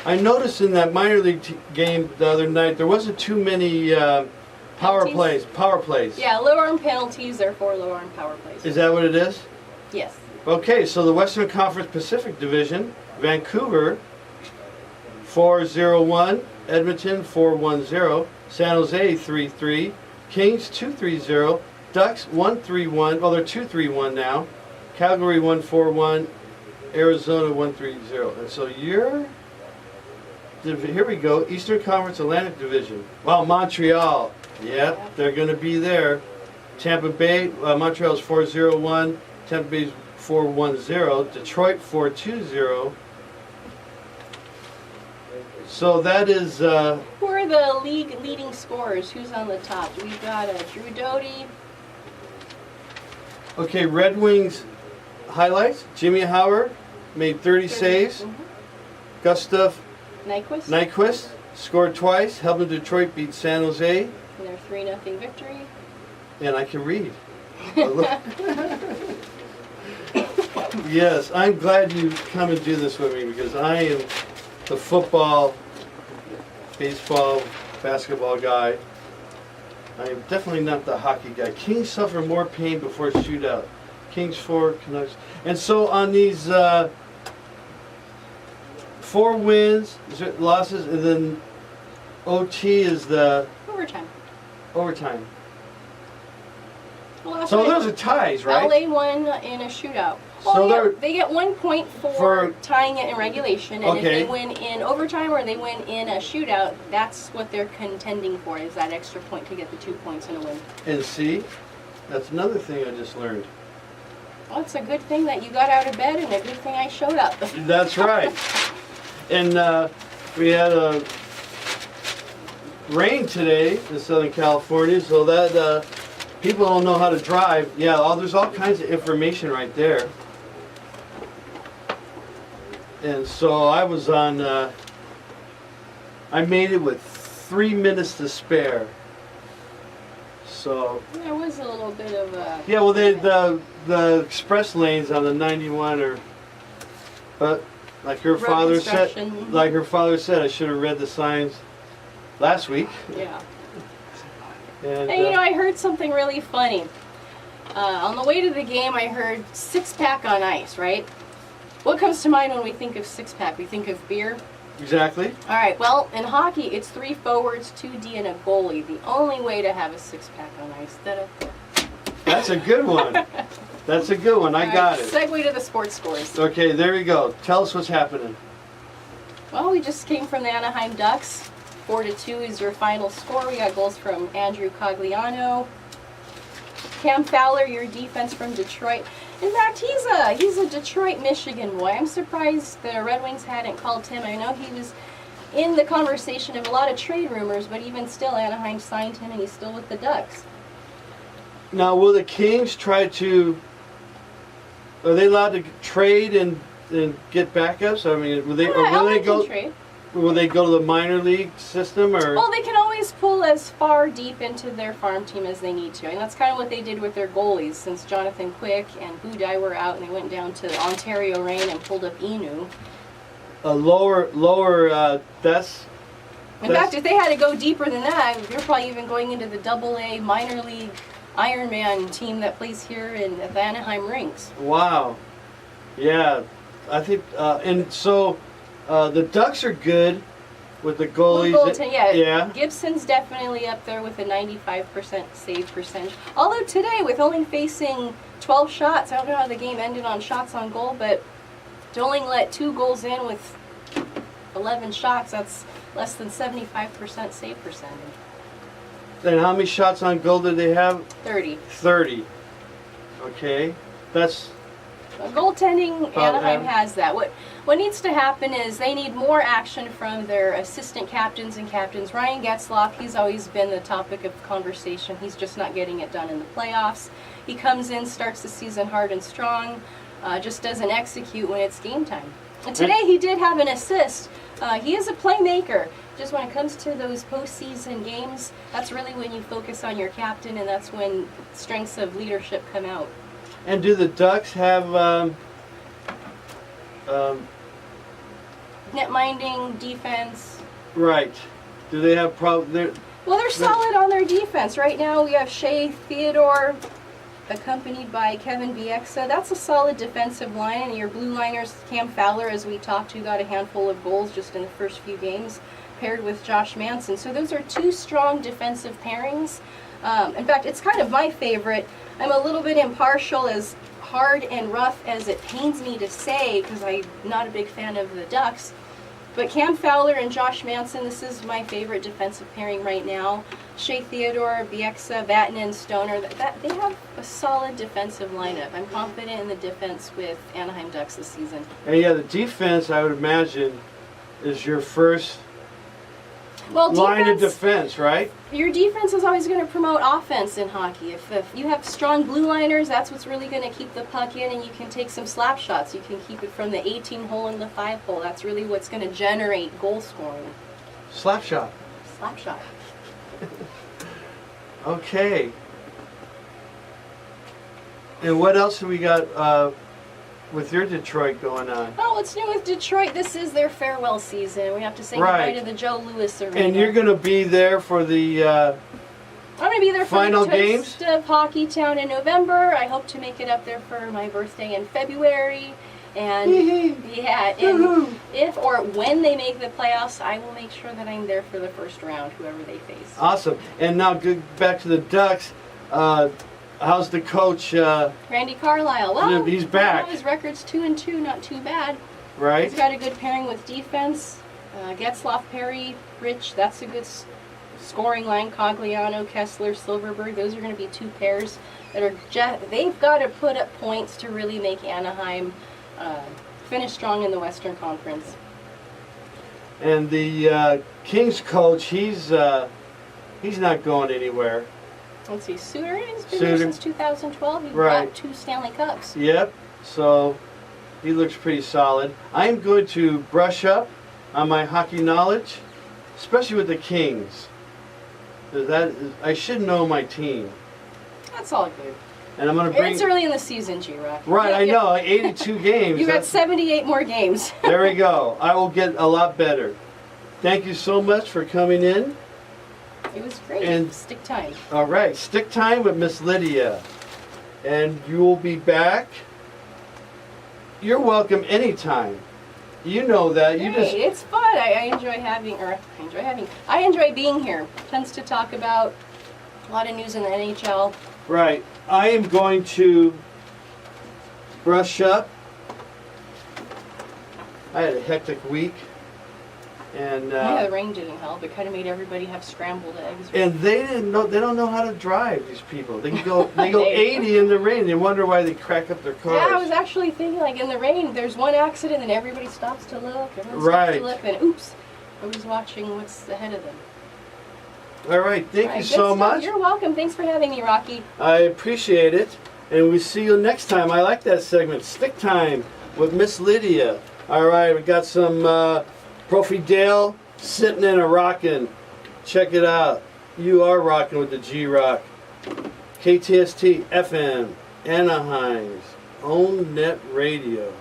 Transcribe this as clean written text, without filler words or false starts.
I noticed in that minor league game the other night there wasn't too many power plays. Yeah, low arm penalties, therefore low arm power plays. Is that what it is? Yes. Okay, so the Western Conference Pacific Division, Vancouver 4-0-1, Edmonton 4-1-0, San Jose 3-3, Kings 2-3-0, Ducks 1-3-1. Well, they're 2-3-1 now. Calgary 1-4-1, Arizona 1-3-0. And so you're. Here we go, Eastern Conference Atlantic Division. Well, Montreal, yep, they're going to be there. Tampa Bay, Montreal's 4-0-1, Tampa Bay's 4-1-0, Detroit 4-2-0. So that is... Who are the league leading scorers? Who's on the top? We've got Drew Doughty. Okay, Red Wings highlights. Jimmy Howard made 30 saves. Mm-hmm. Gustav Nyquist scored twice, helping Detroit beat San Jose. in their 3-0 victory. And I can read. Yes, I'm glad you come and do this with me because I am the football, baseball, basketball guy. I am definitely not the hockey guy. Kings suffer more pain before shootout. Kings 4, Canucks. And so on these 4 wins, losses, and then OT is the overtime. Well, So those are ties, right? LA won in a shootout. So Well, yeah, they get 1 point for tying it in regulation, and Okay. if they win in overtime or they win in a shootout, that's what they're contending for, is that extra point to get the 2 points in a win. And see, that's another thing I just learned. Well, it's a good thing that you got out of bed and a good thing I showed up. That's right. And we had rain today in Southern California, so that people don't know how to drive. Yeah, there's all kinds of information right there. And so I was on, I made it with 3 minutes to spare. So. There was a little bit of a... Yeah, well, the express lanes on the 91 are, but like her father said, I should have read the signs last week. Yeah. And Hey, I heard something really funny. On the way to the game, I heard 6-pack on ice, right? What comes to mind when we think of 6-pack? We think of beer? Exactly. All right, well, in hockey, it's 3 forwards, 2D, and a goalie. The only way to have a 6-pack on ice. That's a good one. That's a good one. I got it. Segue to the sports scores. Okay, there we go. Tell us what's happening. Well, we just came from the Anaheim Ducks. 4-2 is your final score. We got goals from Andrew Cogliano. Cam Fowler, your defense from Detroit. In fact, he's a Detroit, Michigan boy. I'm surprised the Red Wings hadn't called him. I know he was in the conversation of a lot of trade rumors, but even still, Anaheim signed him, and he's still with the Ducks. Now, will the Kings try to? Are they allowed to trade and get backups? I mean, will they? Yeah, or will they go? Trade. Will they go to the minor league system or? Well, they can always pull as far deep into their farm team as they need to. And that's kind of what they did with their goalies, since Jonathan Quick and Budai were out, and they went down to Ontario Reign and pulled up Inu. A lower, that's... In fact, if they had to go deeper than that, they're probably even going into the AA minor league Ironman team that plays here in the Anaheim Rinks. Wow. Yeah, I think, and so... the Ducks are good with the goalies. Yeah. Gibson's definitely up there with a 95% save percentage. Although today, with only facing 12 shots, I don't know how the game ended on shots on goal, but to only let 2 goals in with 11 shots, that's less than 75% save percentage. And how many shots on goal did they have? 30. 30. Okay. That's... Goaltending, Anaheim has that. What needs to happen is they need more action from their assistant captains and captains. Ryan Getzlaf, he's always been the topic of conversation. He's just not getting it done in the playoffs. He comes in, starts the season hard and strong, just doesn't execute when it's game time. And today he did have an assist. He is a playmaker. Just when it comes to those postseason games, that's really when you focus on your captain, and that's when strengths of leadership come out. And do the Ducks have net-minding defense. Right. Do they have problems? Well, they're solid on their defense. Right now we have Shea Theodore accompanied by Kevin Bieksa. That's a solid defensive line. And your blue liners, Cam Fowler, as we talked to, got a handful of goals just in the first few games, paired with Josh Manson. So those are two strong defensive pairings. In fact, it's kind of my favorite. I'm a little bit impartial, as hard and rough as it pains me to say, because I'm not a big fan of the Ducks. But Cam Fowler and Josh Manson, this is my favorite defensive pairing right now. Shea Theodore, Bieksa, Vatanen, Stoner, they have a solid defensive lineup. I'm confident in the defense with Anaheim Ducks this season. And yeah, the defense, I would imagine, is your first line of defense, right? Your defense is always going to promote offense in hockey. If you have strong blue liners, that's what's really going to keep the puck in, and you can take some slap shots. You can keep it from the 18 hole and the 5 hole. That's really what's going to generate goal scoring. Slap shot. Slap shot. Okay. And what else have we got with your Detroit going on? Oh, what's new with Detroit? This is their farewell season. We have to say goodbye to the Joe Louis Arena. And you're going to be there for the I'm going to be there for final the games of Hockey Town in November. I hope to make it up there for my birthday in February. And yeah, and if or when they make the playoffs, I will make sure that I'm there for the first round, whoever they face. Awesome. And now back to the Ducks. How's the coach? Randy Carlisle. Well, he's back. His record's 2-2, not too bad. Right. He's got a good pairing with defense. Getzlaf, Perry, Rich. That's a good scoring line. Cogliano, Kessler, Silverberg. Those are going to be two pairs that are they've got to put up points to really make Anaheim finish strong in the Western Conference. And the Kings coach, he's not going anywhere. Let's see, Suter, he's been there since 2012. He got 2 Stanley Cups. Yep, so he looks pretty solid. I'm going to brush up on my hockey knowledge, especially with the Kings. I should know my team. That's all good. And I'm going to bring... It's early in the season, G-Rock. Right, I know, 82 games. You got 78 more games. There we go. I will get a lot better. Thank you so much for coming in. It was great. And stick time. All right, stick time with Miss Lydia. And you will be back. You're welcome anytime. You know that. It's fun. I enjoy being here. Tends to talk about a lot of news in the NHL. Right. I am going to brush up. I had a hectic week. And yeah, the rain didn't help. It kind of made everybody have scrambled eggs. And they don't know how to drive, these people. They go 80 in the rain. They wonder why they crack up their cars. Yeah, I was actually thinking, like, in the rain, there's one accident and everybody stops to look. Everyone stops to look, and oops, I was watching what's ahead of them. All right, thank you so much. You're welcome. Thanks for having me, Rocky. I appreciate it. And we see you next time. I like that segment, Stick Time with Miss Lydia. All right, we got some Profi Dale sitting in a rockin'. Check it out. You are rocking with the G-Rock. KTST FM, Anaheim's own net radio.